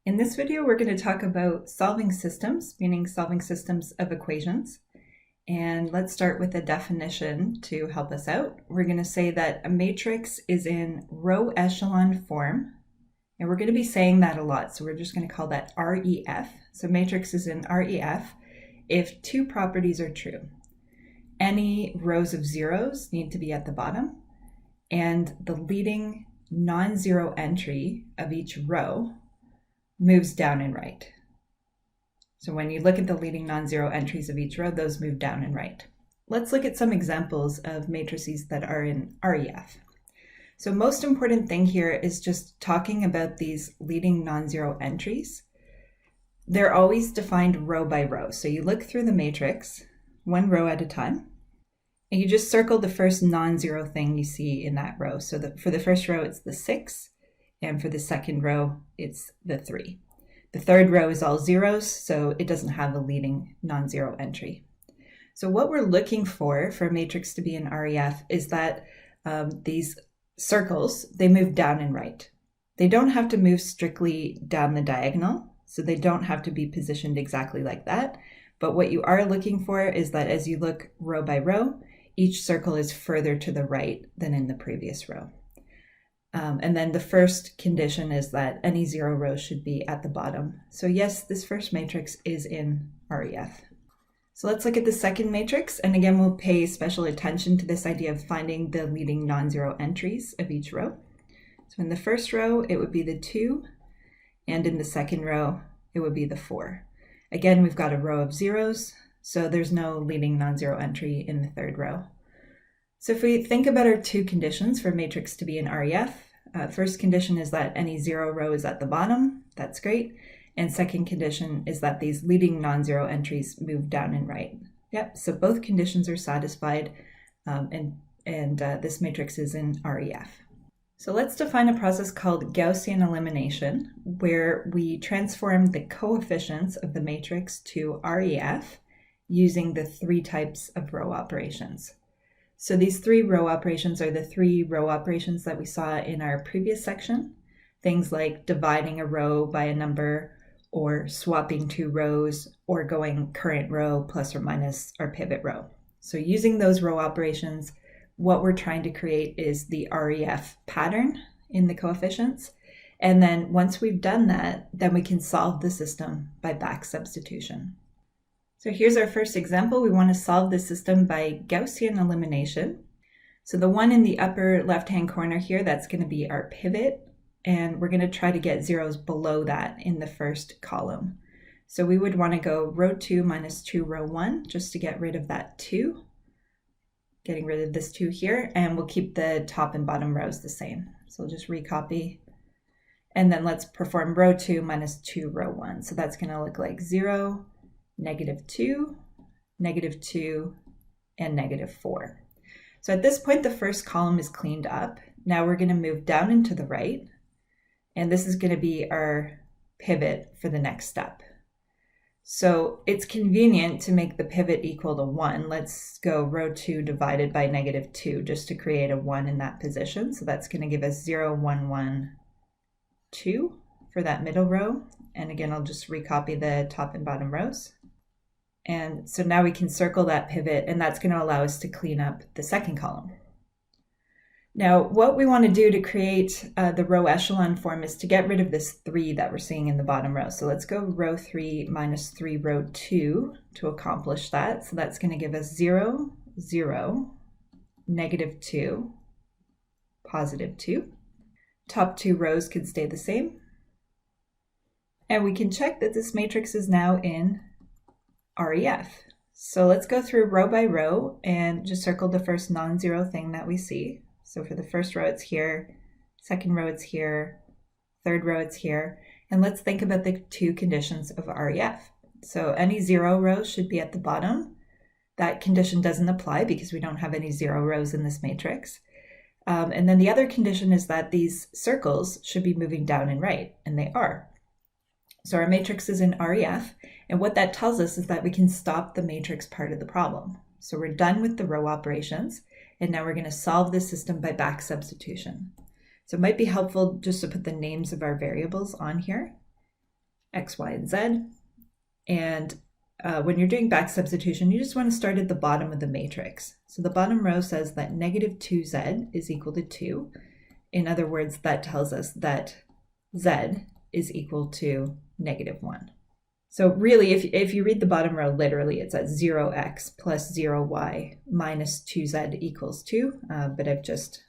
In this video, we're going to talk about solving systems, meaning solving systems of equations. And let's start with a definition to help us out. We're going to say that a matrix is in row echelon form. And we're going to be saying that a lot. So we're just going to call that REF. So matrix is in REF if two properties are true. Any rows of zeros need to be at the bottom, and the leading non-zero entry of each row moves down and right. So when you look at the leading non-zero entries of each row, those move down and right. Let's look at some examples of matrices that are in REF. So most important thing here is just talking about these leading non-zero entries. They're always defined row by row. So you look through the matrix, one row at a time, and you just circle the first non-zero thing you see in that row. So for the first row, it's the 6. And for the second row, it's the 3. The third row is all zeros, so it doesn't have a leading non-zero entry. So what we're looking for a matrix to be in REF is that these circles, they move down and right. They don't have to move strictly down the diagonal, so they don't have to be positioned exactly like that. But what you are looking for is that as you look row by row, each circle is further to the right than in the previous row. And then the first condition is that any zero rows should be at the bottom. So yes, this first matrix is in REF. So let's look at the second matrix. And again, we'll pay special attention to this idea of finding the leading non-zero entries of each row. So in the first row, it would be the 2. And in the second row, it would be the 4. Again, we've got a row of zeros, so there's no leading non-zero entry in the third row. So if we think about our two conditions for a matrix to be in REF, first condition is that any zero row is at the bottom. That's great. And second condition is that these leading non-zero entries move down and right. Yep, so both conditions are satisfied, and this matrix is in REF. So let's define a process called Gaussian Elimination, where we transform the coefficients of the matrix to REF using the 3 types of row operations. So these 3 row operations are the 3 row operations that we saw in our previous section. Things like dividing a row by a number, or swapping 2 rows, or going current row plus or minus our pivot row. So using those row operations, what we're trying to create is the REF pattern in the coefficients. And then once we've done that, then we can solve the system by back substitution. So here's our first example. We want to solve the system by Gaussian elimination. So the one in the upper left-hand corner here, that's going to be our pivot. And we're going to try to get zeros below that in the first column. So we would want to go row 2 minus 2 row 1 just to get rid of that 2. Getting rid of this 2 here, and we'll keep the top and bottom rows the same. So we'll just recopy. And then let's perform row 2 minus 2 row 1. So that's going to look like 0, -2, -2, and -4. So at this point, the first column is cleaned up. Now we're going to move down and to the right. And this is going to be our pivot for the next step. So it's convenient to make the pivot equal to 1. Let's go row 2 divided by -2 just to create a 1 in that position. So that's going to give us 0, 1, 1, 2 for that middle row. And again, I'll just recopy the top and bottom rows. And so now we can circle that pivot, and that's going to allow us to clean up the second column. Now, what we want to do to create the row echelon form is to get rid of this 3 that we're seeing in the bottom row. So let's go row 3 minus 3 row 2 to accomplish that. So that's going to give us 0, 0, -2, +2. Top 2 rows could stay the same. And we can check that this matrix is now in REF. So let's go through row by row and just circle the first non-zero thing that we see. So for the first row, it's here. Second row, it's here. Third row, it's here. And let's think about the 2 conditions of REF. So any 0 rows should be at the bottom. That condition doesn't apply because we don't have any 0 rows in this matrix. And then the other condition is that these circles should be moving down and right, and they are. So our matrix is in REF, and what that tells us is that we can stop the matrix part of the problem. So we're done with the row operations, and now we're going to solve this system by back substitution. So it might be helpful just to put the names of our variables on here. X, Y, and Z. And when you're doing back substitution, you just want to start at the bottom of the matrix. So the bottom row says that negative 2Z is equal to 2. In other words, that tells us that Z is equal to negative 1. So really, if you read the bottom row literally, it's at 0x plus 0y minus 2z equals 2, but I've just,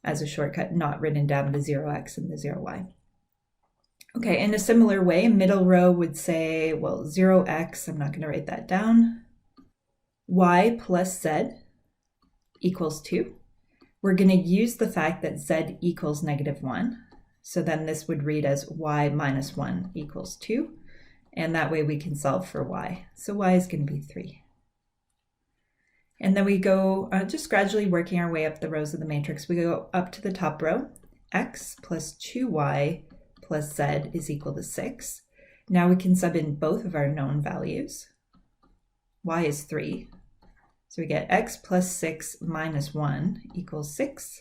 as a shortcut, not written down the 0x and the 0y. Okay, in a similar way, middle row would say, well, 0x, I'm not going to write that down, y plus z equals 2. We're going to use the fact that z equals negative 1. So then this would read as y minus 1 equals 2. And that way we can solve for y. So y is going to be 3. And then we go just gradually working our way up the rows of the matrix. We go up to the top row. X plus 2y plus z is equal to 6. Now we can sub in both of our known values. Y is 3. So we get x plus 6 minus 1 equals 6.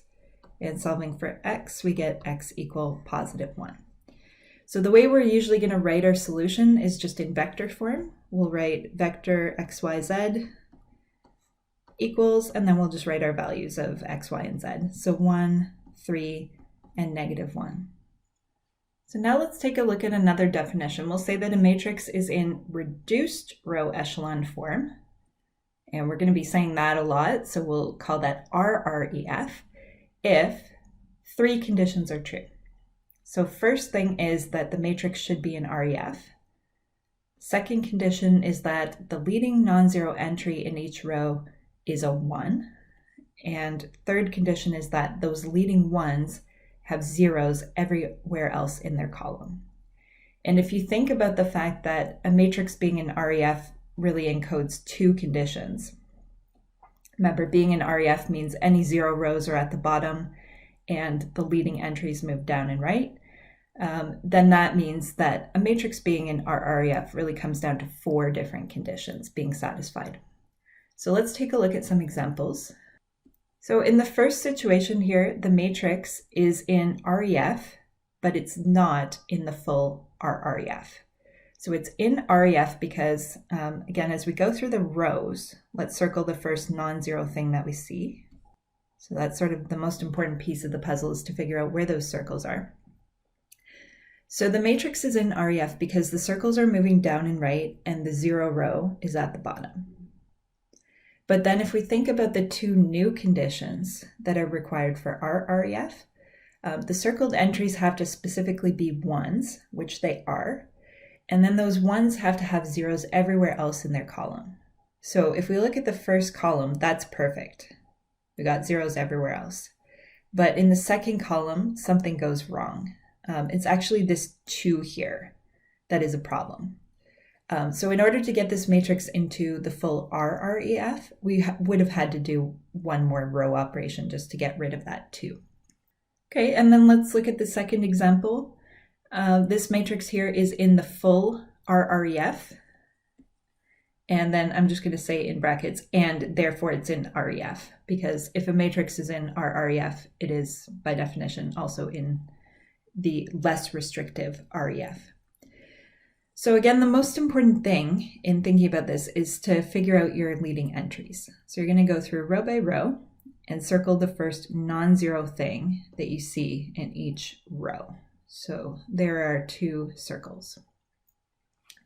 And solving for x, we get x equal positive 1. So the way we're usually going to write our solution is just in vector form. We'll write vector x, y, z equals, and then we'll just write our values of x, y, and z. So 1, 3, and negative 1. So now let's take a look at another definition. We'll say that a matrix is in reduced row echelon form. And we're going to be saying that a lot, so we'll call that RREF if 3 conditions are true. So first thing is that the matrix should be in REF. Second condition is that the leading non-zero entry in each row is a 1. And third condition is that those leading ones have zeros everywhere else in their column. And if you think about the fact that a matrix being in REF really encodes 2 conditions. Remember, being in REF means any 0 rows are at the bottom and the leading entries move down and right. Then that means that a matrix being in RREF really comes down to 4 different conditions being satisfied. So let's take a look at some examples. So in the first situation here, the matrix is in REF, but it's not in the full RREF. So it's in REF because, again, as we go through the rows, let's circle the first non-zero thing that we see. So that's sort of the most important piece of the puzzle, is to figure out where those circles are. So the matrix is in REF because the circles are moving down and right, and the 0 row is at the bottom. But then if we think about the 2 new conditions that are required for RREF, the circled entries have to specifically be 1s, which they are, and then those 1s have to have zeros everywhere else in their column. So if we look at the first column, that's perfect. We got zeros everywhere else. But in the second column, something goes wrong. It's actually this 2 here that is a problem. So in order to get this matrix into the full RREF, we would have had to do one more row operation just to get rid of that 2. Okay, and then let's look at the second example. This matrix here is in the full RREF. And then I'm just going to say in brackets, and therefore it's in REF, because if a matrix is in RREF, it is by definition also in the less restrictive REF. So again, the most important thing in thinking about this is to figure out your leading entries. So you're going to go through row by row and circle the first non-zero thing that you see in each row. So there are 2 circles.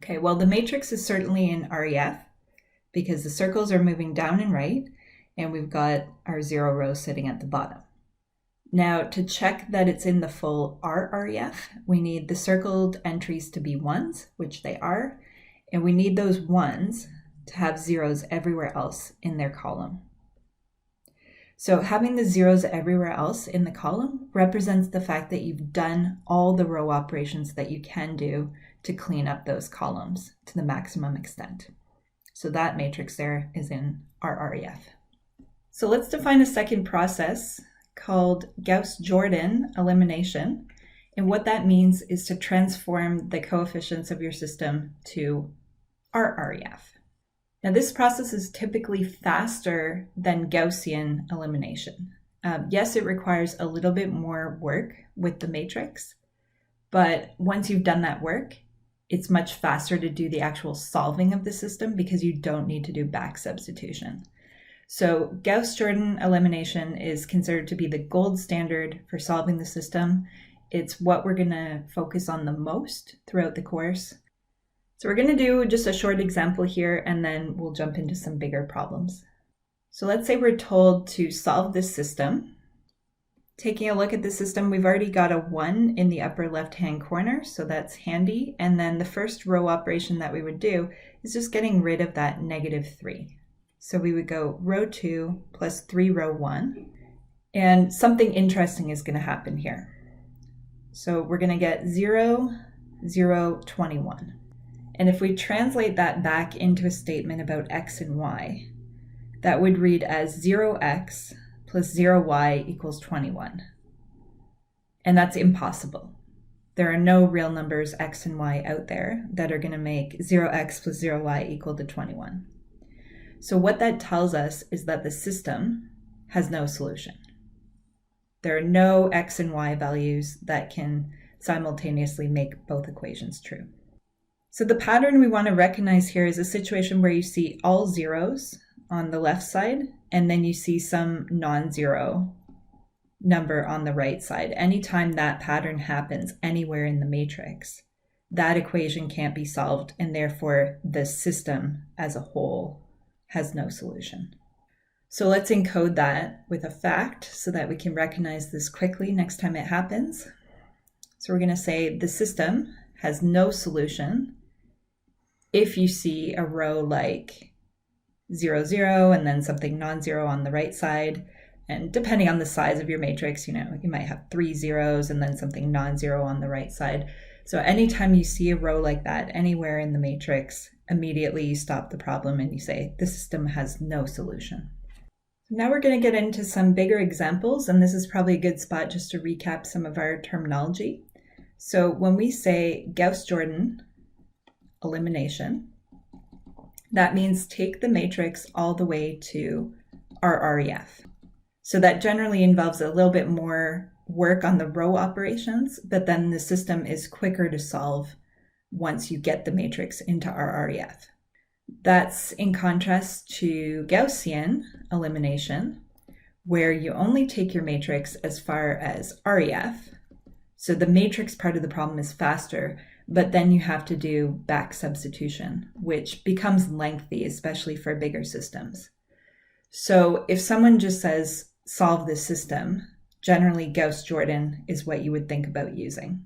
Okay, well, the matrix is certainly in REF because the circles are moving down and right, and we've got our 0 row sitting at the bottom. Now, to check that it's in the full RREF, we need the circled entries to be 1s, which they are, and we need those 1s to have zeros everywhere else in their column. So having the zeros everywhere else in the column represents the fact that you've done all the row operations that you can do to clean up those columns to the maximum extent. So that matrix there is in RREF. So let's define a second process called Gauss-Jordan Elimination. And what that means is to transform the coefficients of your system to RREF. Now, this process is typically faster than Gaussian elimination. Yes, it requires a little bit more work with the matrix, but once you've done that work, it's much faster to do the actual solving of the system because you don't need to do back substitution. So Gauss-Jordan elimination is considered to be the gold standard for solving the system. It's what we're going to focus on the most throughout the course. So we're going to do just a short example here, and then we'll jump into some bigger problems. So let's say we're told to solve this system. Taking a look at the system, we've already got a 1 in the upper left-hand corner, so that's handy. And then the first row operation that we would do is just getting rid of that -3. So we would go row 2 plus 3 row 1. And something interesting is going to happen here. So we're going to get 0, 0, 21. And if we translate that back into a statement about x and y, that would read as 0x plus 0y equals 21. And that's impossible. There are no real numbers x and y out there that are going to make 0x plus 0y equal to 21. So what that tells us is that the system has no solution. There are no x and y values that can simultaneously make both equations true. So the pattern we want to recognize here is a situation where you see all zeros on the left side, and then you see some non-zero number on the right side. Anytime that pattern happens anywhere in the matrix, that equation can't be solved, and therefore the system as a whole has no solution. So let's encode that with a fact so that we can recognize this quickly next time it happens. So we're going to say the system has no solution if you see a row like 0, 0, and then something non-zero on the right side. And depending on the size of your matrix, you might have 3 zeros and then something non-zero on the right side. So anytime you see a row like that anywhere in the matrix, immediately you stop the problem and you say the system has no solution. Now we're going to get into some bigger examples, and this is probably a good spot just to recap some of our terminology. So when we say Gauss-Jordan elimination, that means take the matrix all the way to our REF. So that generally involves a little bit more work on the row operations, but then the system is quicker to solve once you get the matrix into our REF. That's in contrast to Gaussian elimination, where you only take your matrix as far as REF. So the matrix part of the problem is faster, but then you have to do back substitution, which becomes lengthy, especially for bigger systems. So if someone just says, solve this system, generally Gauss-Jordan is what you would think about using.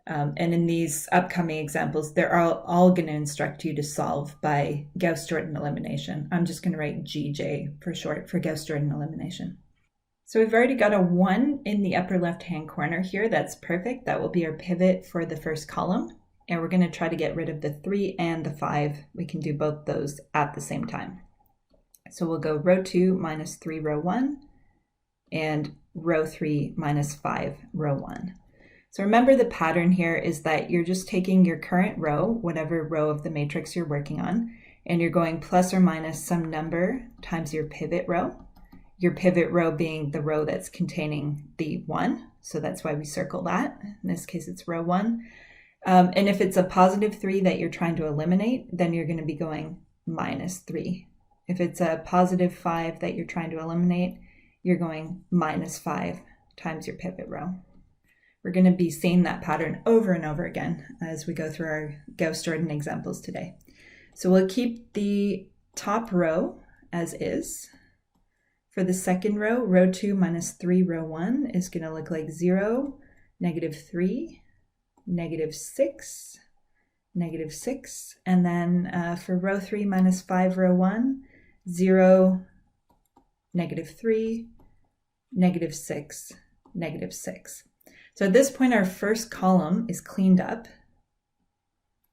And in these upcoming examples, they're all going to instruct you to solve by Gauss-Jordan elimination. I'm just going to write GJ for short for Gauss-Jordan elimination. So we've already got a 1 in the upper left-hand corner here. That's perfect. That will be our pivot for the first column. And we're going to try to get rid of the 3 and the 5. We can do both those at the same time. So we'll go row 2 minus 3 row 1 and row 3 minus 5 row 1. So remember the pattern here is that you're just taking your current row, whatever row of the matrix you're working on, and you're going plus or minus some number times your pivot row. Your pivot row being the row that's containing the 1. So that's why we circle that. In this case, it's row 1. And if it's a positive 3 that you're trying to eliminate, then you're going to be going minus 3. If it's a positive 5 that you're trying to eliminate, you're going minus 5 times your pivot row. We're going to be seeing that pattern over and over again as we go through our Gauss-Jordan examples today. So we'll keep the top row as is. For the second row, row 2 minus 3 row 1 is going to look like 0, -3, -6, -6. And then for row 3 minus 5 row 1, 0, -3, -6, -6. So at this point, our first column is cleaned up.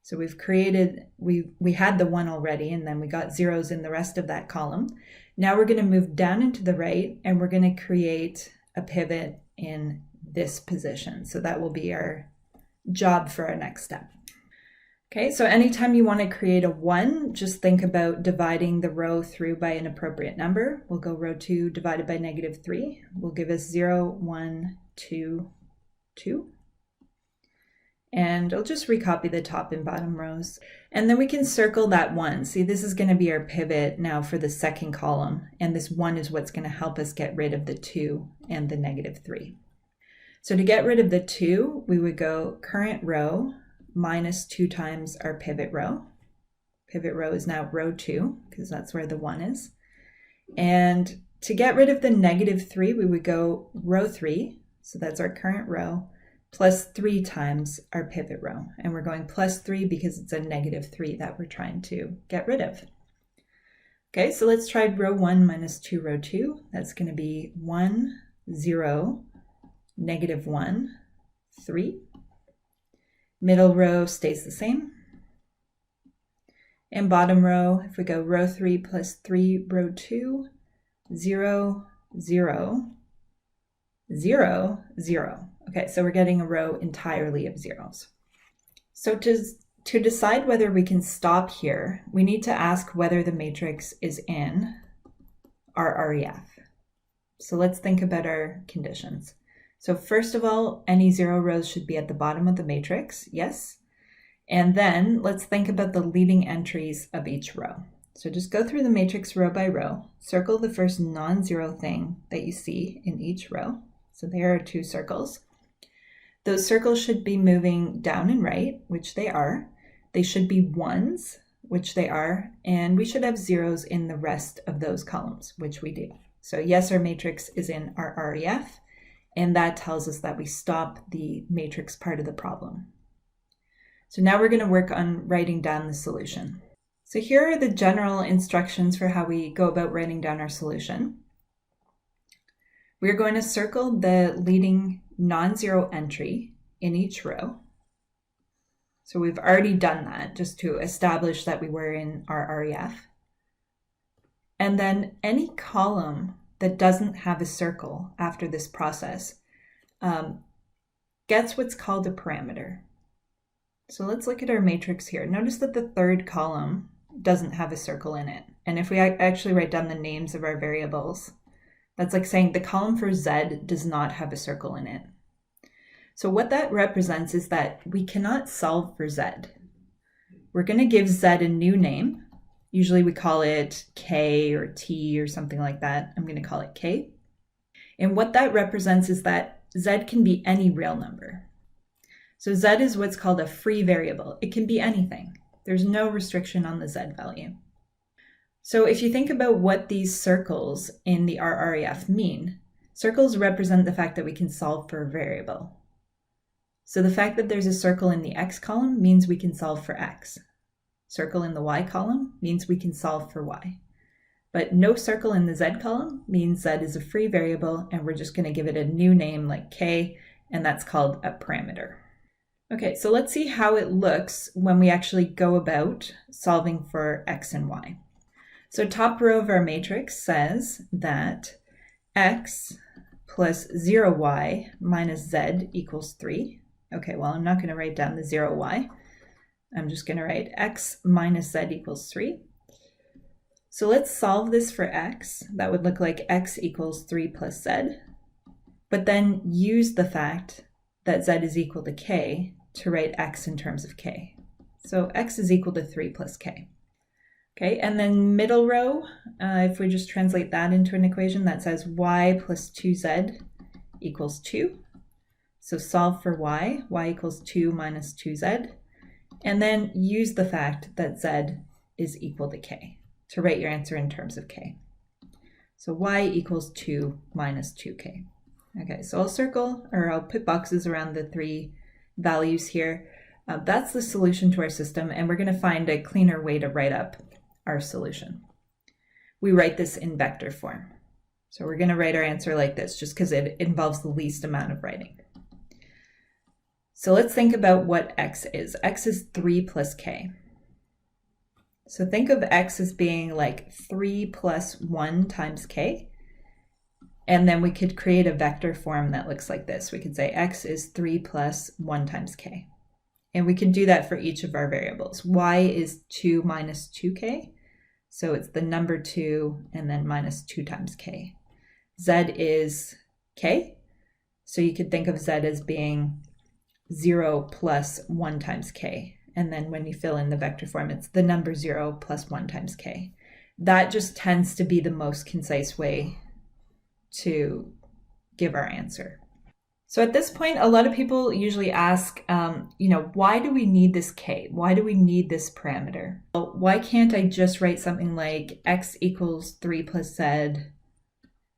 So we've created, we had the 1 already, and then we got zeros in the rest of that column. Now we're going to move down and to the right, and we're going to create a pivot in this position. So that will be our job for our next step. Okay, so anytime you want to create a 1, just think about dividing the row through by an appropriate number. We'll go row 2 divided by -3 will give us 0, 1, 2, 2. And I'll just recopy the top and bottom rows. And then we can circle that 1. See, this is going to be our pivot now for the second column. And this 1 is what's going to help us get rid of the 2 and the -3. So to get rid of the 2, we would go current row minus 2 times our pivot row. Pivot row is now row 2 because that's where the 1 is. And to get rid of the -3, we would go row 3. So that's our current row, plus 3 times our pivot row. And we're going plus 3 because it's a -3 that we're trying to get rid of. Okay, so let's try row 1 minus 2 row 2. That's going to be 1, 0, -1, 3. Middle row stays the same. And bottom row, if we go row 3 plus 3 row 2, 0, 0, 0, 0. Okay, so we're getting a row entirely of zeros. So to decide whether we can stop here, we need to ask whether the matrix is in our REF. So let's think about our conditions. So first of all, any 0 rows should be at the bottom of the matrix, yes. And then let's think about the leading entries of each row. So just go through the matrix row by row, circle the first non-zero thing that you see in each row. So there are 2 circles. Those circles should be moving down and right, which they are. They should be 1s, which they are, and we should have 0s in the rest of those columns, which we do. So yes, our matrix is in our REF, and that tells us that we stop the matrix part of the problem. So now we're going to work on writing down the solution. So here are the general instructions for how we go about writing down our solution. We're going to circle the leading non-zero entry in each row. So we've already done that just to establish that we were in our REF. And then any column that doesn't have a circle after this process gets what's called a parameter. So let's look at our matrix here. Notice that the third column doesn't have a circle in it. And if we actually write down the names of our variables, that's like saying the column for Z does not have a circle in it. So what that represents is that we cannot solve for Z. We're going to give Z a new name. Usually we call it K or T or something like that. I'm going to call it K. And what that represents is that Z can be any real number. So Z is what's called a free variable. It can be anything. There's no restriction on the Z value. So if you think about what these circles in the RREF mean, circles represent the fact that we can solve for a variable. So the fact that there's a circle in the X column means we can solve for X. Circle in the Y column means we can solve for Y. But no circle in the Z column means Z is a free variable, and we're just going to give it a new name like K, and that's called a parameter. Okay, so let's see how it looks when we actually go about solving for X and Y. So top row of our matrix says that X plus 0Y minus Z equals 3. Okay, well, I'm not going to write down the 0Y. I'm just going to write X minus Z equals 3. So let's solve this for X. That would look like X equals 3 plus Z, but then use the fact that Z is equal to K to write X in terms of K. So X is equal to 3 plus K. Okay, and then middle row, if we just translate that into an equation, that says Y plus 2Z equals 2. So solve for Y equals 2 minus 2Z, and then use the fact that Z is equal to K to write your answer in terms of K. So Y equals 2 minus 2K. Okay, so I'll put boxes around the 3 values here. That's the solution to our system, and we're going to find a cleaner way to write up our solution. We write this in vector form. So we're going to write our answer like this just because it involves the least amount of writing. So let's think about what X is. X is 3 plus K. So think of X as being like 3 plus 1 times K. And then we could create a vector form that looks like this. We could say X is 3 plus 1 times K. And we can do that for each of our variables. Y is 2 minus 2K. So it's the number 2 and then minus 2 times K. Z is K. So you could think of Z as being 0 plus 1 times k. And then when you fill in the vector form, it's the number 0 plus 1 times k. That just tends to be the most concise way to give our answer. So at this point, a lot of people usually ask, why do we need this k? Why do we need this parameter? Well, why can't I just write something like x equals 3 plus z,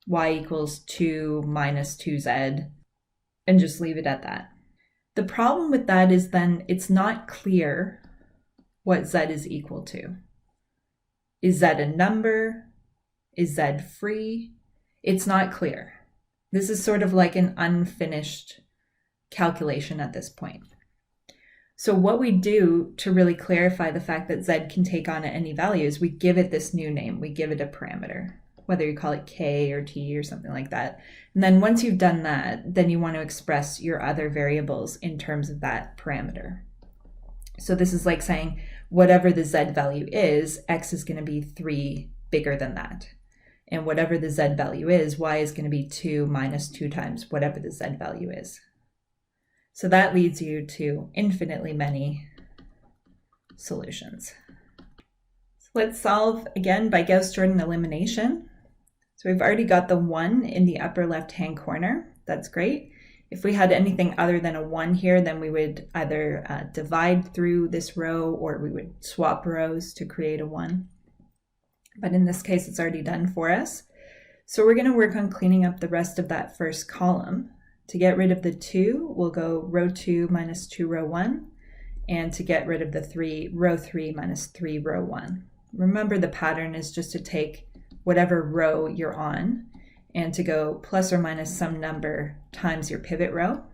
y equals 2 minus 2z, and just leave it at that? The problem with that is then it's not clear what z is equal to. Is z a number? Is z free? It's not clear. This is sort of like an unfinished calculation at this point. So what we do to really clarify the fact that z can take on any value is we give it this new name. We give it a parameter, whether you call it k or t or something like that. And then once you've done that, then you want to express your other variables in terms of that parameter. So this is like saying whatever the z value is, x is going to be 3 bigger than that. And whatever the z value is, y is going to be 2 minus 2 times whatever the z value is. So that leads you to infinitely many solutions. So let's solve again by Gauss-Jordan elimination. So we've already got the 1 in the upper left-hand corner. That's great. If we had anything other than a 1 here, then we would either divide through this row or we would swap rows to create a 1. But in this case, it's already done for us. So we're going to work on cleaning up the rest of that first column. To get rid of the 2, we'll go row 2 minus 2 row 1. And to get rid of the 3, row 3 minus 3 row 1. Remember, the pattern is just to take whatever row you're on and to go plus or minus some number times your pivot row,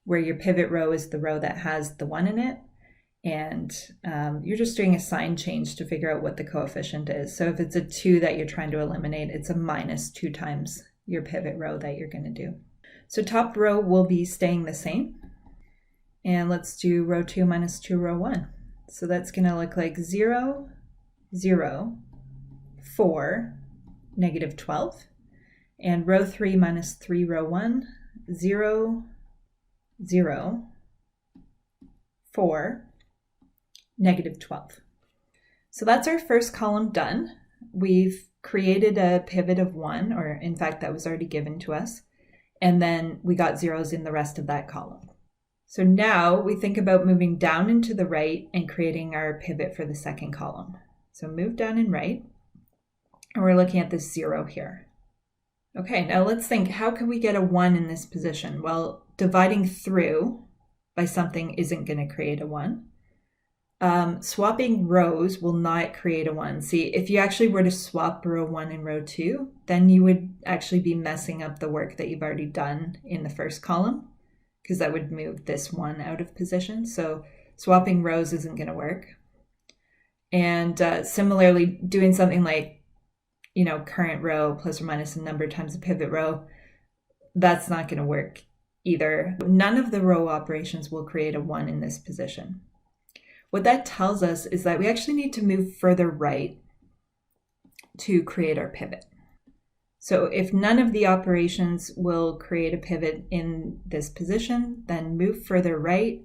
where your pivot row is the row that has the 1 in it. And you're just doing a sign change to figure out what the coefficient is. So if it's a 2 that you're trying to eliminate, it's a minus 2 times your pivot row that you're going to do. So top row will be staying the same. And let's do row 2 minus 2 row 1. So that's going to look like 0, 0, 4, negative 12. And row 3 minus 3 row 1, 0, 0, 4, negative 12. So that's our first column done. We've created a pivot of 1, or in fact that was already given to us, and then we got zeros in the rest of that column. So now we think about moving down and to the right and creating our pivot for the second column. So move down and right, and we're looking at this 0 here. Okay, now let's think, how can we get a 1 in this position? Well, dividing through by something isn't going to create a 1. Swapping rows will not create a 1. See, if you actually were to swap row 1 and row 2, then you would actually be messing up the work that you've already done in the first column, because that would move this 1 out of position. So swapping rows isn't going to work. And similarly, doing something like, current row plus or minus a number times a pivot row, that's not going to work either. None of the row operations will create a 1 in this position. What that tells us is that we actually need to move further right to create our pivot. So if none of the operations will create a pivot in this position, then move further right.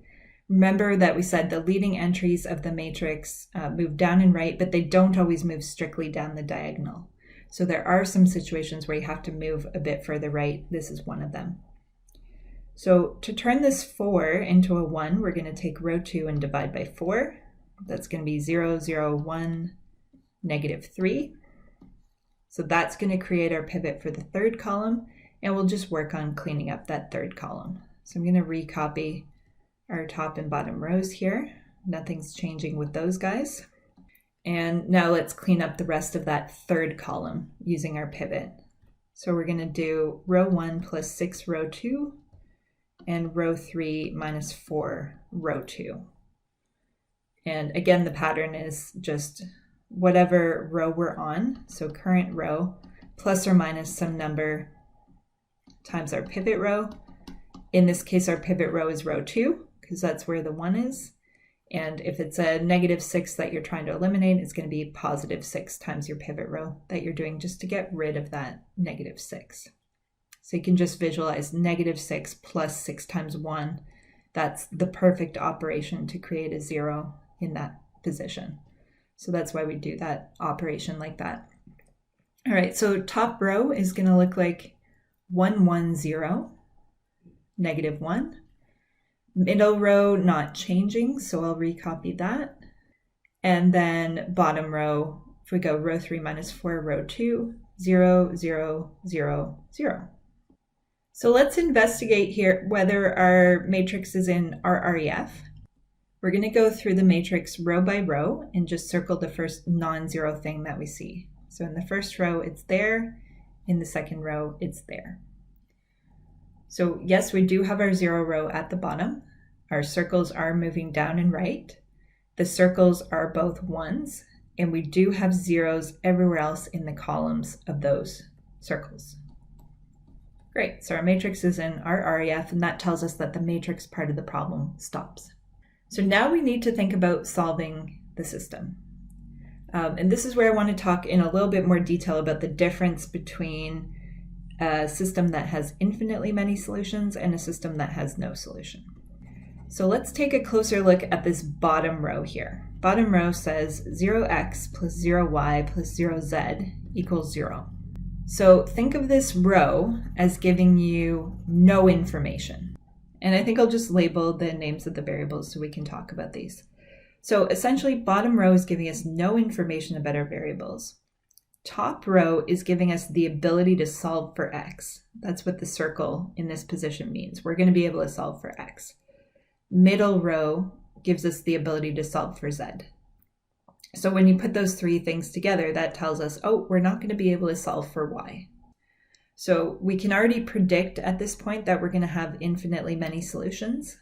Remember that we said the leading entries of the matrix move down and right, but they don't always move strictly down the diagonal. So there are some situations where you have to move a bit further right. This is one of them. So to turn this 4 into a 1, we're going to take row 2 and divide by 4. That's going to be 0, 0, 1, negative 3. So that's going to create our pivot for the third column, and we'll just work on cleaning up that third column. So I'm going to recopy our top and bottom rows here. Nothing's changing with those guys. And now let's clean up the rest of that third column using our pivot. So we're going to do row 1 plus 6 row 2. And row 3 minus 4 row 2. And again, the pattern is just whatever row we're on, so current row plus or minus some number times our pivot row. In this case, our pivot row is row 2, because that's where the 1 is. And if it's a negative 6 that you're trying to eliminate, it's going to be positive 6 times your pivot row that you're doing just to get rid of that negative 6. So you can just visualize negative 6 plus 6 times 1 that's the perfect operation to create a 0 in that position. So that's why we do that operation like that. All right, so top row is going to look like 1, 1, 0, negative 1. Middle row not changing, so I'll recopy that. And then bottom row, if we go row 3 minus 4, row 2, 0, 0, 0, 0. So let's investigate here whether our matrix is in RREF. We're going to go through the matrix row by row and just circle the first non-zero thing that we see. So in the first row, it's there. In the second row, it's there. So yes, we do have our 0 row at the bottom. Our circles are moving down and right. The circles are both 1s, and we do have 0s everywhere else in the columns of those circles. Great, so our matrix is in RREF, and that tells us that the matrix part of the problem stops. So now we need to think about solving the system. And this is where I want to talk in a little bit more detail about the difference between a system that has infinitely many solutions and a system that has no solution. So let's take a closer look at this bottom row here. Bottom row says 0x plus 0y plus 0z equals 0. So think of this row as giving you no information. And I think I'll just label the names of the variables so we can talk about these. So essentially, bottom row is giving us no information about our variables. Top row is giving us the ability to solve for x. That's what the circle in this position means. We're going to be able to solve for x. Middle row gives us the ability to solve for z. So when you put those three things together, that tells us, oh, we're not going to be able to solve for y. So we can already predict at this point that we're going to have infinitely many solutions.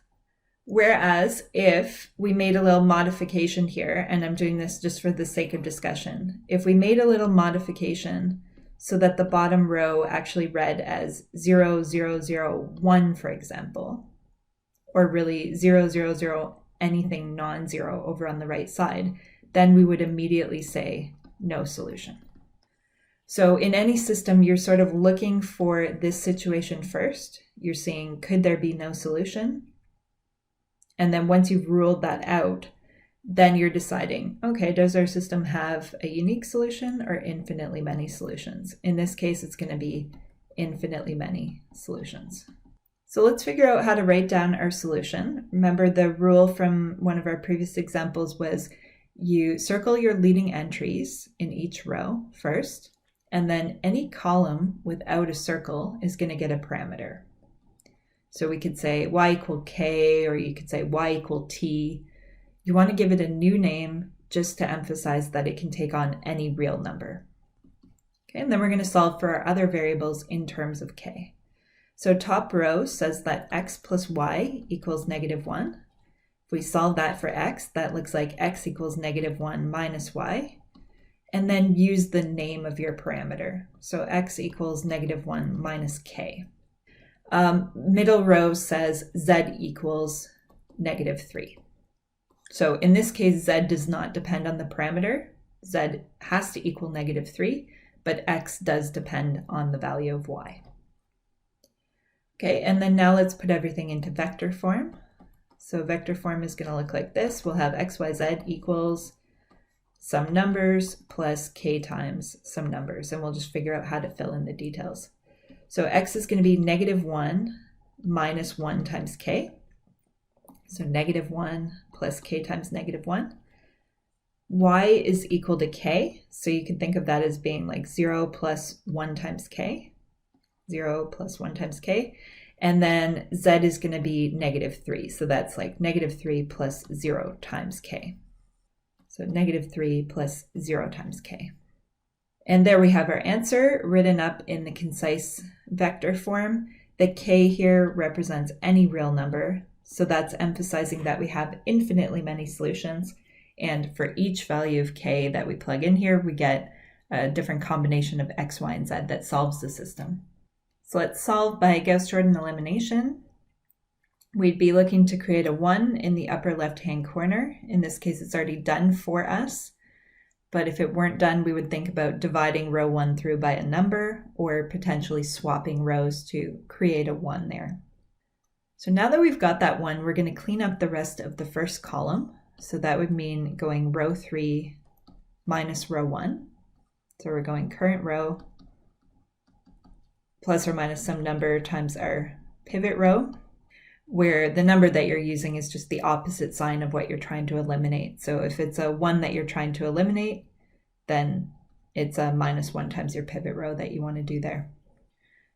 Whereas if we made a little modification here, and I'm doing this just for the sake of discussion, if we made a little modification so that the bottom row actually read as 0, 0, 0, 1, for example, or really 0, 0, 0, anything non-zero over on the right side, then we would immediately say no solution. So in any system, you're sort of looking for this situation first. You're seeing, could there be no solution? And then once you've ruled that out, then you're deciding, okay, does our system have a unique solution or infinitely many solutions? In this case, it's going to be infinitely many solutions. So let's figure out how to write down our solution. Remember, the rule from one of our previous examples was you circle your leading entries in each row first, and then any column without a circle is going to get a parameter. So we could say y equal k, or you could say y equal t. You want to give it a new name just to emphasize that it can take on any real number. Okay, and then we're going to solve for our other variables in terms of k. So top row says that x plus y equals -1. If we solve that for x, that looks like x equals -1 minus y. And then use the name of your parameter. So x equals -1 minus k. Middle row says z equals -3. So in this case, z does not depend on the parameter. Z has to equal -3, but x does depend on the value of y. Okay, and then now let's put everything into vector form. So vector form is going to look like this. We'll have x, y, z equals some numbers plus k times some numbers, and we'll just figure out how to fill in the details. So x is going to be -1 minus 1 times k. So -1 plus k times -1. Y is equal to k, so you can think of that as being like 0 plus 1 times k. 0 plus 1 times k. And then z is going to be -3, so that's like -3 plus 0 times k. So -3 plus 0 times k. And there we have our answer written up in the concise vector form. The k here represents any real number, so that's emphasizing that we have infinitely many solutions. And for each value of k that we plug in here, we get a different combination of x, y, and z that solves the system. So let's solve by Gauss-Jordan elimination. We'd be looking to create a 1 in the upper left-hand corner. In this case, it's already done for us. But if it weren't done, we would think about dividing row 1 through by a number, or potentially swapping rows to create a 1 there. So now that we've got that 1, we're going to clean up the rest of the first column. So that would mean going row 3 minus row 1. So we're going current row plus or minus some number times our pivot row, where the number that you're using is just the opposite sign of what you're trying to eliminate. So if it's a 1 that you're trying to eliminate, then it's a minus 1 times your pivot row that you want to do there.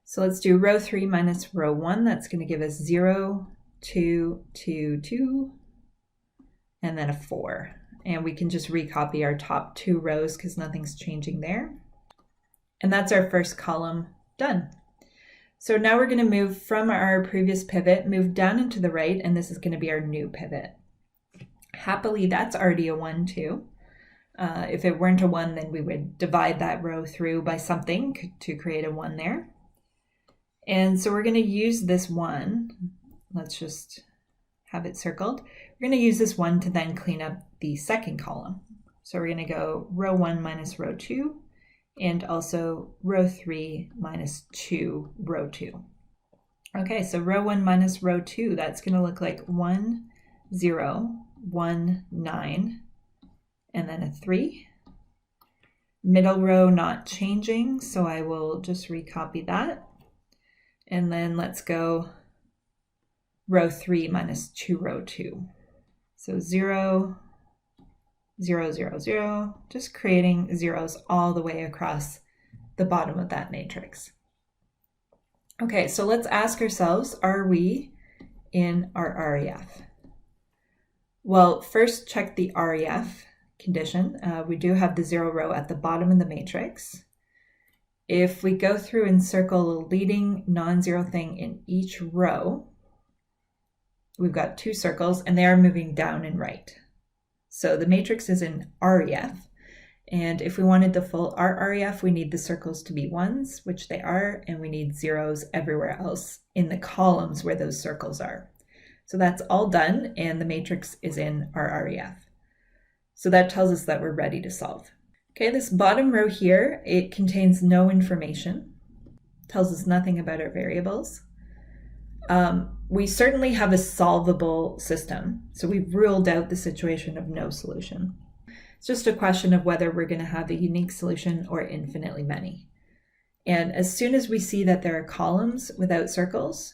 So let's do row 3 minus row 1. That's going to give us 0, 2, 2, 2, and then a 4. And we can just recopy our top 2 rows because nothing's changing there. And that's our first column done. So now we're going to move from our previous pivot, move down and to the right, and this is going to be our new pivot. Happily, that's already a 1 too. If it weren't a 1, then we would divide that row through by something to create a 1 there. And so we're going to use this 1. Let's just have it circled. We're going to use this 1 to then clean up the second column. So we're going to go row 1 minus row 2, and also row 3 minus 2, row 2. Okay, so row 1 minus row 2, that's going to look like 1, 0, 1, 9, and then a 3. Middle row not changing, so I will just recopy that. And then let's go row 3 minus 2, row 2. So 0, 0, 0, 0, just creating zeros all the way across the bottom of that matrix. Okay, so let's ask ourselves, are we in our REF? Well, first check the REF condition. We do have the 0 row at the bottom of the matrix. If we go through and circle a leading non-zero thing in each row, we've got 2 circles and they are moving down and right. So the matrix is in REF, and if we wanted the full REF, we need the circles to be 1s, which they are, and we need 0s everywhere else in the columns where those circles are. So that's all done, and the matrix is in our REF. So that tells us that we're ready to solve. Okay, this bottom row here, it contains no information, tells us nothing about our variables. We certainly have a solvable system, so we've ruled out the situation of no solution. It's just a question of whether we're going to have a unique solution or infinitely many. And as soon as we see that there are columns without circles,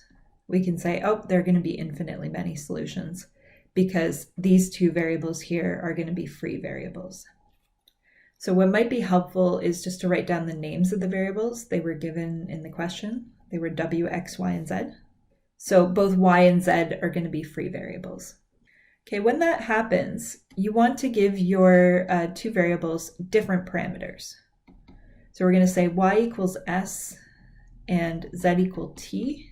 we can say, oh, there are going to be infinitely many solutions because these 2 variables here are going to be free variables. So what might be helpful is just to write down the names of the variables. They were given in the question. They were w, x, y, and z. So both y and z are going to be free variables. Okay, when that happens, you want to give your 2 variables different parameters. So we're going to say y equals s and z equal t.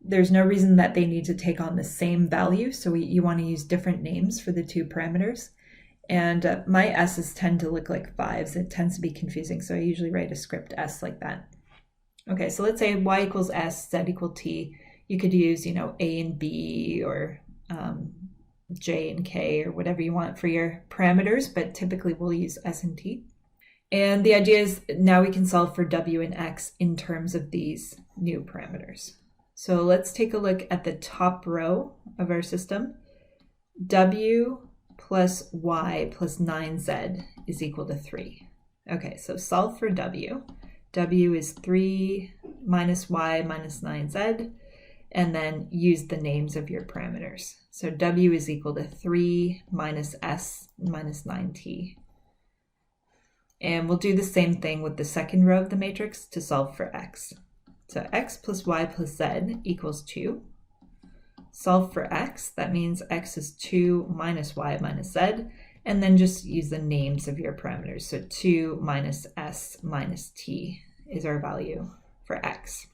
There's no reason that they need to take on the same value, so you want to use different names for the 2 parameters. And my s's tend to look like 5s. It tends to be confusing, so I usually write a script s like that. Okay, so let's say y equals s, z equal t. You could use, a and b or j and k or whatever you want for your parameters, but typically we'll use s and t. And the idea is now we can solve for w and x in terms of these new parameters. So let's take a look at the top row of our system. W plus y plus 9z is equal to 3. Okay, so solve for w. W is 3 minus y minus 9z, and then use the names of your parameters. So w is equal to 3 minus s minus 9t. And we'll do the same thing with the second row of the matrix to solve for x. So x plus y plus z equals 2. Solve for x, that means x is 2 minus y minus z, and then just use the names of your parameters. So 2 minus s minus t is our value for x.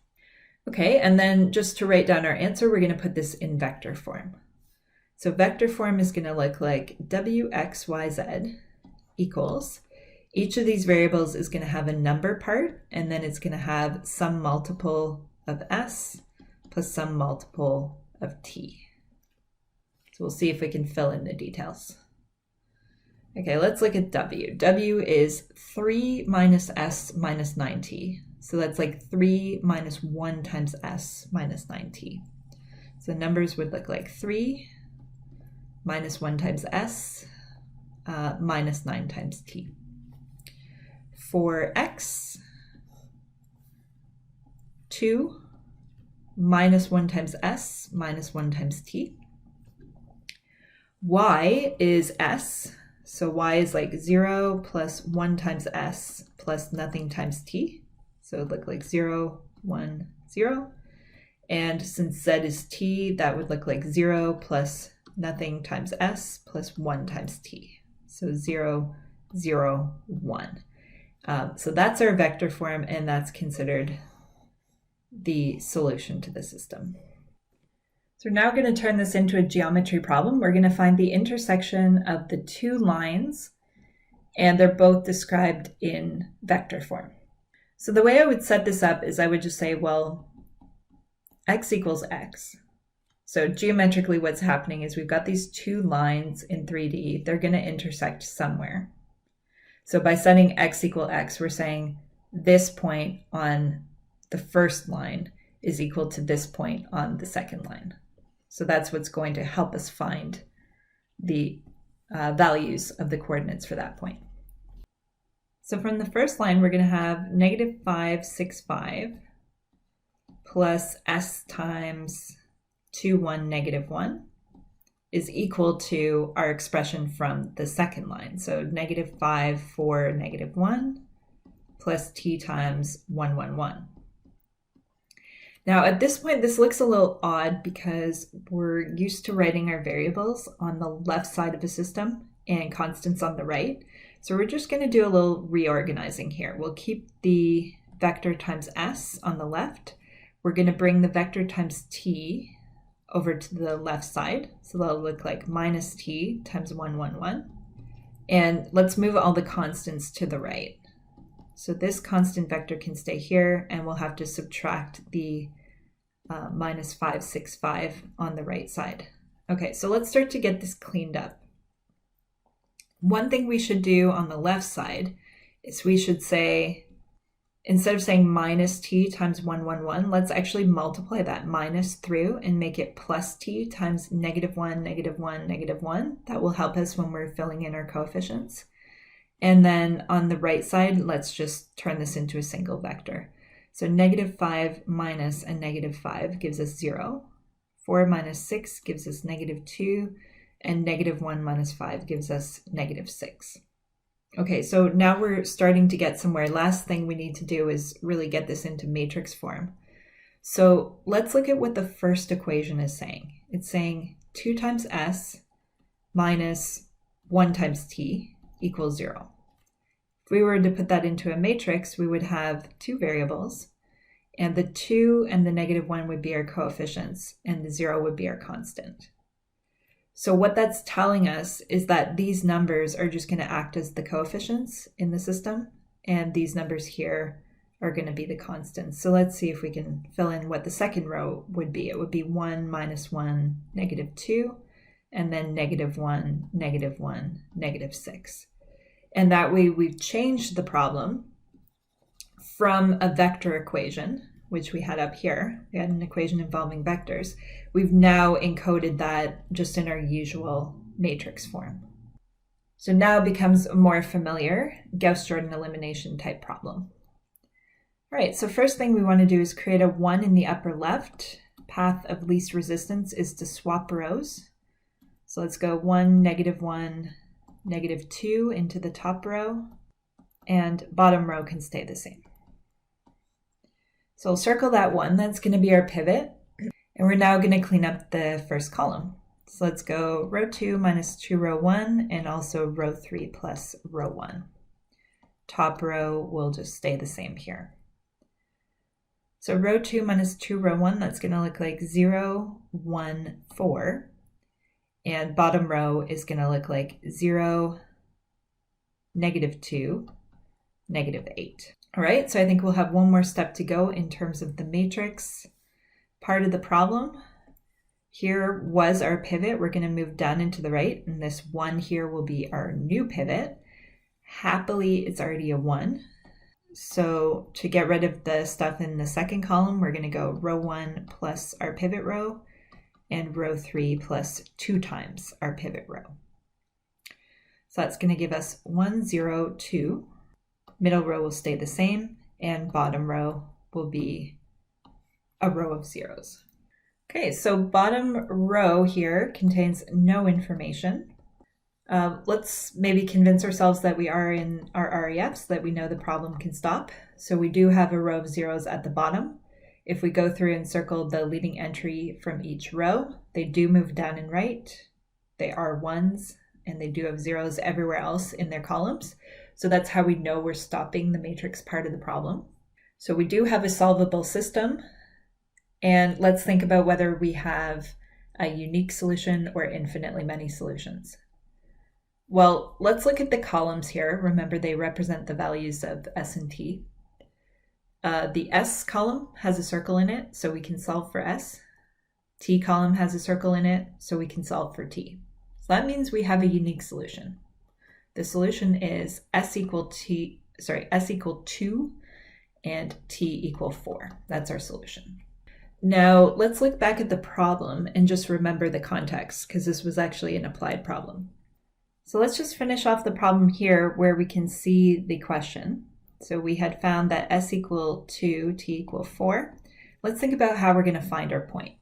Okay, and then just to write down our answer, we're going to put this in vector form. So vector form is going to look like w, x, y, z equals, each of these variables is going to have a number part, and then it's going to have some multiple of s plus some multiple of t. So we'll see if we can fill in the details. Okay, let's look at w. W is 3 minus s minus 9t. So that's like 3 minus 1 times s minus 9t. So numbers would look like 3 minus 1 times s minus 9 times t. For x, 2 minus 1 times s minus 1 times t. Y is s, so y is like 0 plus 1 times s plus nothing times t. So it would look like 0, 1, 0. And since z is t, that would look like 0 plus nothing times s plus 1 times t. So 0, 0, 1. So that's our vector form, and that's considered the solution to the system. So we're now going to turn this into a geometry problem. We're going to find the intersection of the two lines, and they're both described in vector form. So the way I would set this up is I would just say, well, x equals x. So geometrically what's happening is we've got these two lines in 3D. They're going to intersect somewhere. So by setting x equal x, we're saying this point on the first line is equal to this point on the second line. So that's what's going to help us find the values of the coordinates for that point. So from the first line, we're going to have negative 5, 6, 5 plus s times 2, 1, negative 1 is equal to our expression from the second line. So negative 5, 4, negative 1 plus t times 1, 1, 1. Now at this point, this looks a little odd because we're used to writing our variables on the left side of a system and constants on the right. So we're just going to do a little reorganizing here. We'll keep the vector times s on the left. We're going to bring the vector times t over to the left side. So that'll look like minus t times 1, 1, 1. And let's move all the constants to the right. So this constant vector can stay here, and we'll have to subtract the minus 5, 6, 5 on the right side. Okay, so let's start to get this cleaned up. One thing we should do on the left side is we should say, instead of saying minus t times 1, 1, 1, let's actually multiply that minus through and make it plus t times negative 1, negative 1, negative 1. That will help us when we're filling in our coefficients. And then on the right side, let's just turn this into a single vector. So negative 5 minus a negative 5 gives us 0. 4 minus 6 gives us negative 2. And negative 1 minus 5 gives us negative 6. Okay, so now we're starting to get somewhere. Last thing we need to do is really get this into matrix form. So let's look at what the first equation is saying. It's saying 2 times s minus 1 times t equals 0. If we were to put that into a matrix, we would have two variables, and the 2 and the negative 1 would be our coefficients, and the 0 would be our constant. So what that's telling us is that these numbers are just going to act as the coefficients in the system, and these numbers here are going to be the constants. So let's see if we can fill in what the second row would be. It would be 1 minus 1, negative 2, and then negative 1, negative 1, negative 6. And that way we've changed the problem from a vector equation, which we had up here. We had an equation involving vectors. We've now encoded that just in our usual matrix form. So now it becomes a more familiar Gauss-Jordan elimination type problem. All right, so first thing we want to do is create a 1 in the upper left. Path of least resistance is to swap rows. So let's go 1, negative 2 into the top row, and bottom row can stay the same. So we'll circle that 1, that's going to be our pivot, and we're now going to clean up the first column. So let's go row 2 minus 2 row 1, and also row 3 plus row 1. Top row will just stay the same here. So row 2 minus 2 row 1, that's going to look like 0, 1, 4. And bottom row is going to look like 0, negative 2, negative 8. All right, so I think we'll have one more step to go in terms of the matrix part of the problem. Here was our pivot. We're going to move down and to the right, and this 1 here will be our new pivot. Happily, it's already a 1. So to get rid of the stuff in the second column, we're going to go row 1 plus our pivot row, and row 3 plus 2 times our pivot row. So that's going to give us 1, 0, 2. Middle row will stay the same, and bottom row will be a row of zeros. Okay, so bottom row here contains no information. Let's maybe convince ourselves that we are in our REFs, that we know the problem can stop. So we do have a row of zeros at the bottom. If we go through and circle the leading entry from each row, they do move down and right. They are ones, and they do have zeros everywhere else in their columns. So that's how we know we're stopping the matrix part of the problem. So we do have a solvable system. And let's think about whether we have a unique solution or infinitely many solutions. Well, let's look at the columns here. Remember, they represent the values of S and T. The S column has a circle in it, so we can solve for S. T column has a circle in it, so we can solve for T. So that means we have a unique solution. The solution is S equal 2 and T equal 4. That's our solution. Now, let's look back at the problem and just remember the context, because this was actually an applied problem. So let's just finish off the problem here where we can see the question. So we had found that S equal 2, T equal 4. Let's think about how we're going to find our point.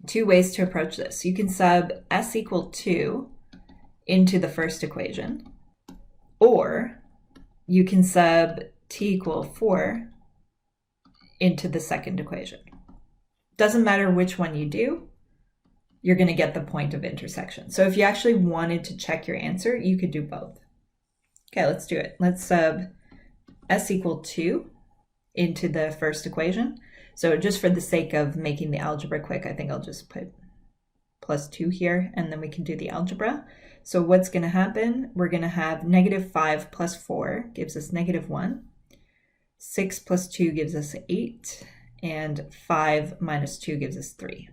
Two ways to approach this. You can sub S equal 2 into the first equation, or you can sub T equal 4 into the second equation. Doesn't matter which one you do, you're going to get the point of intersection. So if you actually wanted to check your answer, you could do both. Okay, let's do it. Let's sub S equal 2 into the first equation. So just for the sake of making the algebra quick, I think I'll just put plus 2 here, and then we can do the algebra. So what's going to happen? We're going to have -5 plus 4 gives us -1. 6 plus 2 gives us 8. And 5 minus 2 gives us 3.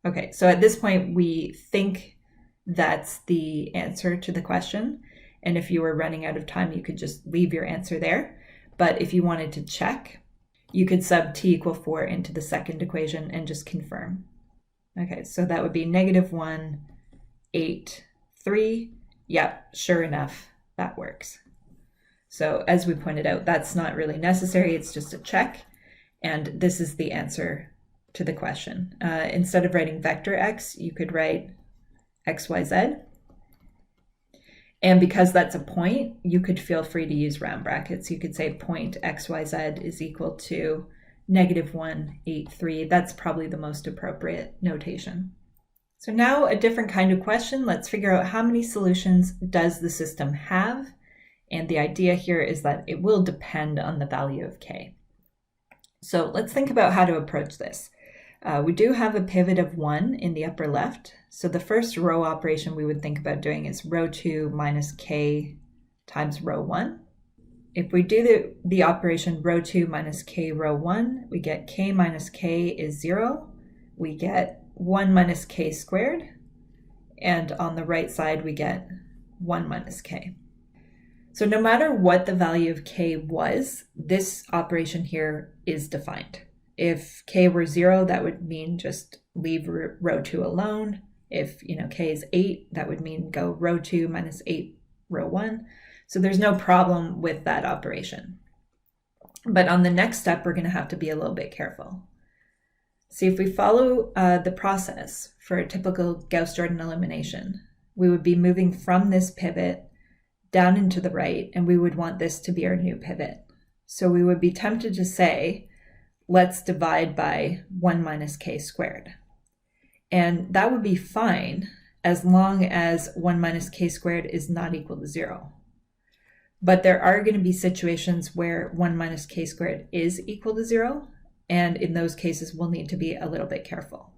Okay, so at this point, we think that's the answer to the question. And if you were running out of time, you could just leave your answer there. But if you wanted to check, you could sub T equal 4 into the second equation and just confirm. Okay, so that would be -1, 8, 3. Yep, sure enough, that works. So as we pointed out, that's not really necessary. It's just a check. And this is the answer to the question. Instead of writing vector x, you could write x, y, z. And because that's a point, you could feel free to use round brackets. You could say point x, y, z is equal to -1, 8, 3. That's probably the most appropriate notation. So now a different kind of question. Let's figure out how many solutions does the system have? And the idea here is that it will depend on the value of k. So let's think about how to approach this. We do have a pivot of 1 in the upper left. So the first row operation we would think about doing is row 2 minus k times row 1. If we do the operation row 2 minus k row 1, we get k minus k is 0. We get 1 minus k squared. And on the right side, we get 1 minus k. So no matter what the value of k was, this operation here is defined. If k were 0, that would mean just leave row 2 alone. If k is 8, that would mean go row 2 minus 8, row 1. So there's no problem with that operation. But on the next step, we're going to have to be a little bit careful. See, if we follow the process for a typical Gauss-Jordan elimination, we would be moving from this pivot down into the right, and we would want this to be our new pivot. So we would be tempted to say, let's divide by 1 minus k squared. And that would be fine as long as 1 minus k squared is not equal to 0. But there are going to be situations where 1 minus k squared is equal to 0, and in those cases, we'll need to be a little bit careful.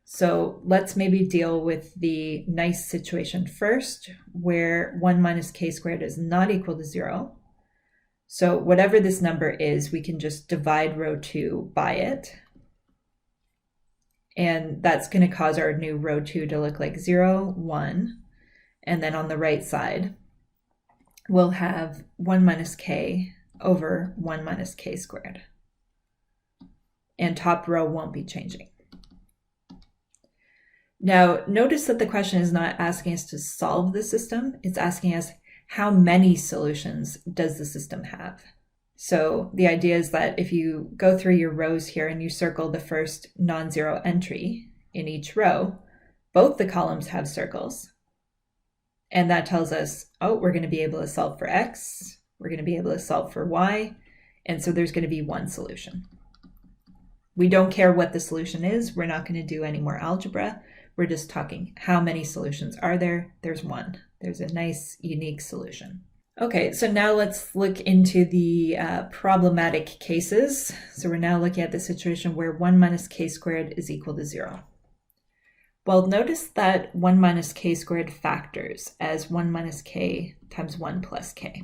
So let's maybe deal with the nice situation first, where 1 minus k squared is not equal to 0. So whatever this number is, we can just divide row 2 by it. And that's going to cause our new row 2 to look like 0, 1. And then on the right side, we'll have 1 minus k over 1 minus k squared. And top row won't be changing. Now, notice that the question is not asking us to solve the system. It's asking us how many solutions does the system have? So the idea is that if you go through your rows here and you circle the first non-zero entry in each row, both the columns have circles. And that tells us, oh, we're going to be able to solve for x, we're going to be able to solve for y, and so there's going to be one solution. We don't care what the solution is. We're not going to do any more algebra. We're just talking how many solutions are there? There's one. There's a nice, unique solution. Okay, so now let's look into the problematic cases. So we're now looking at the situation where 1 minus k squared is equal to 0. Well, notice that 1 minus k squared factors as 1 minus k times 1 plus k.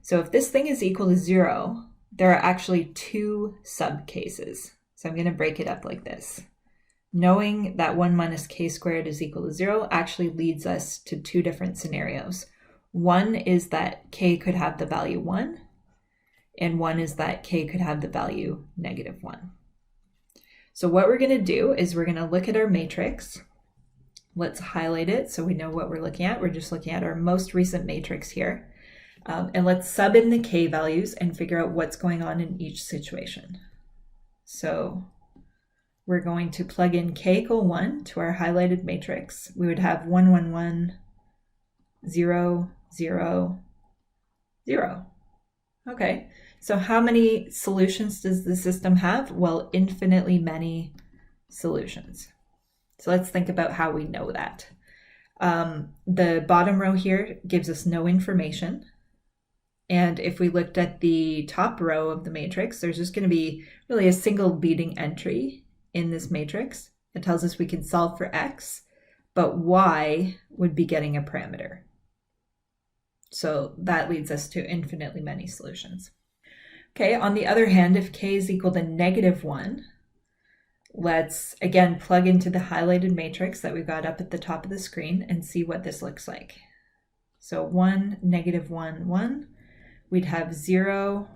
So if this thing is equal to 0, there are actually two subcases. So I'm going to break it up like this. Knowing that 1 minus k squared is equal to 0 actually leads us to two different scenarios. One is that k could have the value 1, and one is that k could have the value -1. So what we're going to do is we're going to look at our matrix. Let's highlight it so we know what we're looking at. We're just looking at our most recent matrix here. And let's sub in the k values and figure out what's going on in each situation. So we're going to plug in k equal 1 to our highlighted matrix. We would have 1, 1, 1, 0, 0, 0. Okay, so how many solutions does the system have? Well, infinitely many solutions. So let's think about how we know that. The bottom row here gives us no information. And if we looked at the top row of the matrix, there's just going to be really a single leading entry in this matrix. It tells us we can solve for x, but y would be getting a parameter. So that leads us to infinitely many solutions. Okay, on the other hand, if k is equal to -1, let's again plug into the highlighted matrix that we've got up at the top of the screen and see what this looks like. So 1, -1, 1. We'd have 0.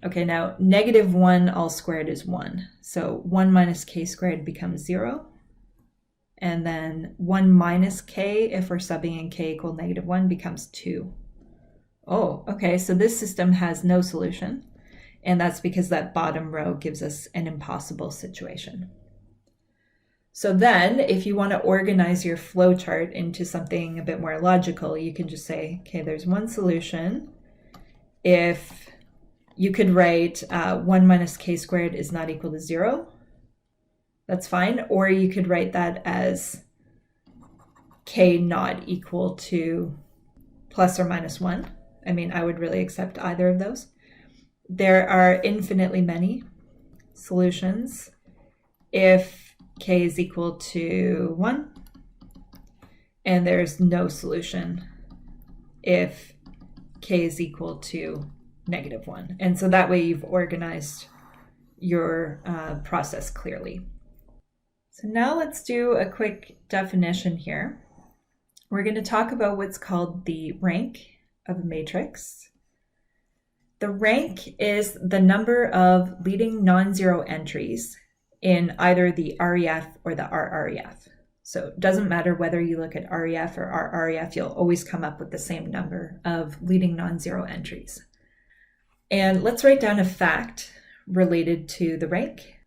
Okay, now -1 all squared is 1. So 1 minus k squared becomes 0. And then 1 minus k, if we're subbing in k equal -1, becomes 2. Oh, okay, so this system has no solution. And that's because that bottom row gives us an impossible situation. So then, if you want to organize your flow chart into something a bit more logical, you can just say, okay, there's one solution. If you could write 1 minus k squared is not equal to 0, that's fine. Or you could write that as k not equal to plus or minus 1. I mean, I would really accept either of those. There are infinitely many solutions if k is equal to 1, and there's no solution if k is equal to -1. And so that way you've organized your process clearly. So now let's do a quick definition here. We're going to talk about what's called the rank of a matrix. The rank is the number of leading non-zero entries in either the REF or the RREF. So it doesn't matter whether you look at REF or RREF, you'll always come up with the same number of leading non-zero entries. And let's write down a fact related to the rank.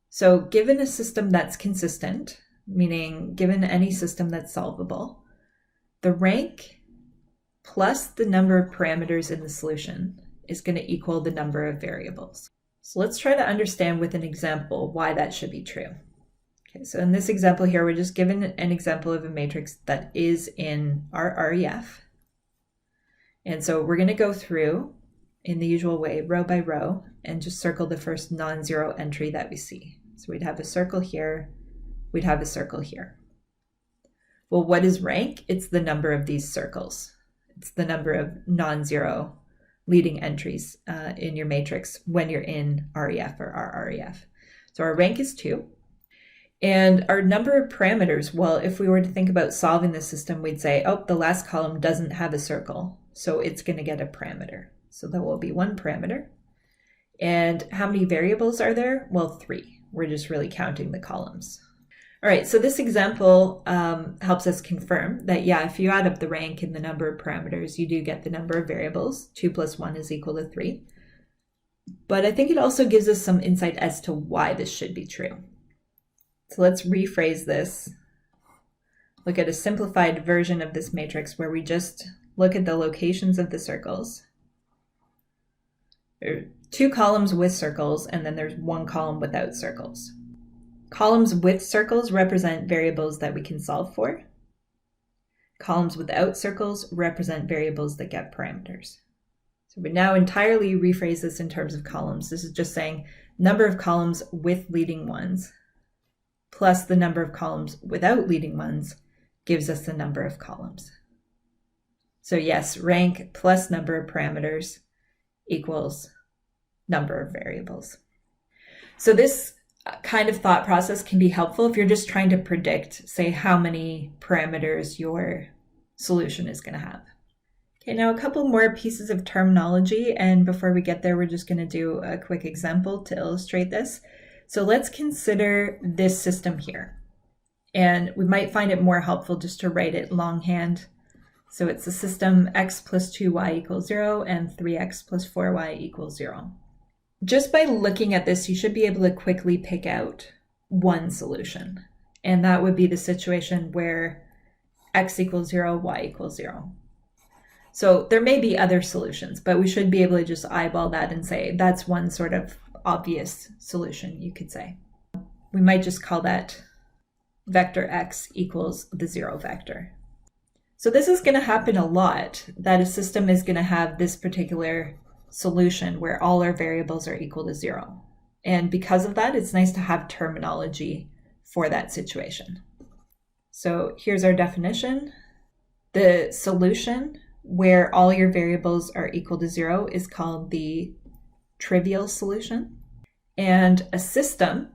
So given a system that's consistent, meaning given any system that's solvable, the rank plus the number of parameters in the solution is going to equal the number of variables. So let's try to understand with an example why that should be true. Okay, so in this example here, we're just given an example of a matrix that is in our REF. And so we're going to go through in the usual way, row by row, and just circle the first non-zero entry that we see. So we'd have a circle here, we'd have a circle here. Well, what is rank? It's the number of these circles. It's the number of non-zero leading entries in your matrix when you're in REF or RREF. So our rank is 2. And our number of parameters, well, if we were to think about solving the system, we'd say, oh, the last column doesn't have a circle, so it's going to get a parameter. So that will be one parameter. And how many variables are there? Well, 3. We're just really counting the columns. All right, so this example helps us confirm that, yeah, if you add up the rank and the number of parameters, you do get the number of variables. 2 plus 1 is equal to 3. But I think it also gives us some insight as to why this should be true. So let's rephrase this. Look at a simplified version of this matrix where we just look at the locations of the circles. There are 2 columns with circles, and then there's 1 column without circles. Columns with circles represent variables that we can solve for. Columns without circles represent variables that get parameters. So we now entirely rephrase this in terms of columns. This is just saying number of columns with leading ones plus the number of columns without leading ones gives us the number of columns. So yes, rank plus number of parameters equals number of variables. So this kind of thought process can be helpful if you're just trying to predict, say, how many parameters your solution is going to have. Okay, now a couple more pieces of terminology, and before we get there, we're just going to do a quick example to illustrate this. So let's consider this system here, and we might find it more helpful just to write it longhand. So it's the system x plus 2y equals 0 and 3x plus 4y equals 0. Just by looking at this, you should be able to quickly pick out one solution, and that would be the situation where x equals 0, y equals 0. So there may be other solutions, but we should be able to just eyeball that and say that's one sort of obvious solution, you could say. We might just call that vector x equals the 0 vector. So this is going to happen a lot, that a system is going to have this particular solution where all our variables are equal to 0. And because of that, it's nice to have terminology for that situation. So here's our definition. The solution where all your variables are equal to 0 is called the trivial solution. And a system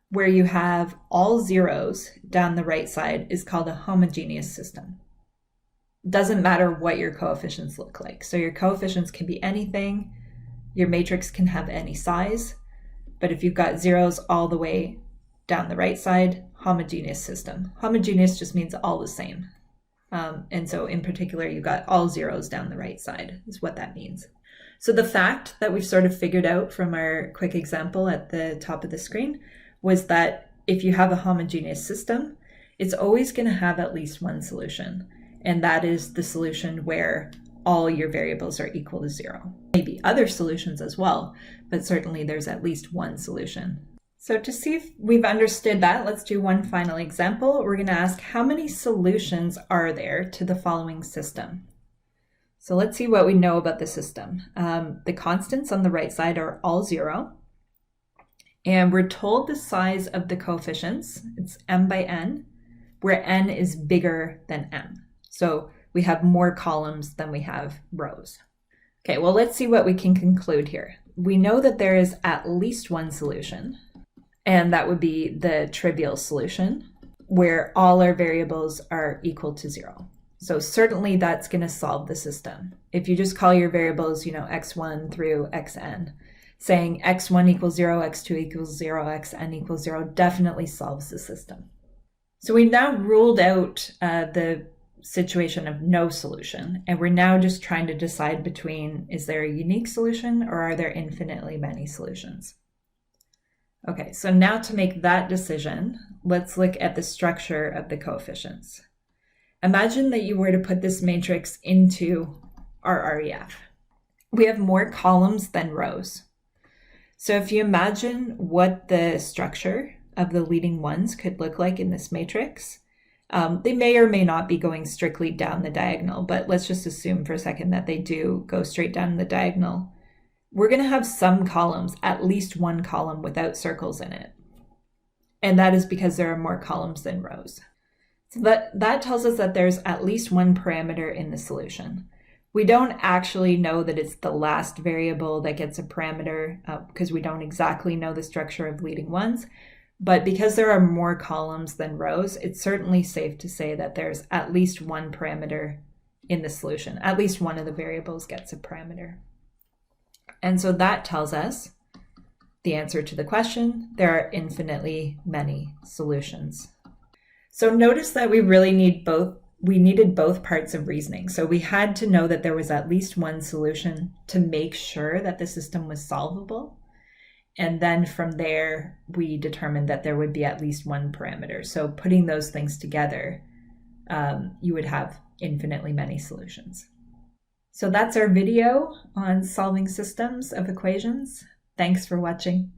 where you have all zeros down the right side is called a homogeneous system. Doesn't matter what your coefficients look like. So your coefficients can be anything, your matrix can have any size, but if you've got zeros all the way down the right side, homogeneous system. Homogeneous just means all the same. And so in particular, you've got all zeros down the right side is what that means. So the fact that we've sort of figured out from our quick example at the top of the screen was that if you have a homogeneous system, it's always going to have at least one solution. And that is the solution where all your variables are equal to 0. Maybe other solutions as well, but certainly there's at least one solution. So to see if we've understood that, let's do one final example. We're going to ask how many solutions are there to the following system? So let's see what we know about the system. The constants on the right side are all 0. And we're told the size of the coefficients, it's m by n, where n is bigger than m. So we have more columns than we have rows. Okay, well, let's see what we can conclude here. We know that there is at least one solution, and that would be the trivial solution, where all our variables are equal to 0. So certainly that's going to solve the system. If you just call your variables, x1 through xn, saying x1 equals 0, x2 equals 0, xn equals 0 definitely solves the system. So we now ruled out the situation of no solution, and we're now just trying to decide between, is there a unique solution or are there infinitely many solutions? Okay, so now to make that decision, let's look at the structure of the coefficients. Imagine that you were to put this matrix into our REF. We have more columns than rows. So if you imagine what the structure of the leading ones could look like in this matrix, they may or may not be going strictly down the diagonal, but let's just assume for a second that they do go straight down the diagonal. We're going to have some columns, at least one column without circles in it. And that is because there are more columns than rows. So that tells us that there's at least one parameter in the solution. We don't actually know that it's the last variable that gets a parameter because we don't exactly know the structure of leading ones. But because there are more columns than rows, it's certainly safe to say that there's at least one parameter in the solution. At least one of the variables gets a parameter. And so that tells us the answer to the question, there are infinitely many solutions. So notice that we really needed both parts of reasoning. So we had to know that there was at least one solution to make sure that the system was solvable. And then from there, we determined that there would be at least one parameter. So putting those things together, you would have infinitely many solutions. So that's our video on solving systems of equations. Thanks for watching.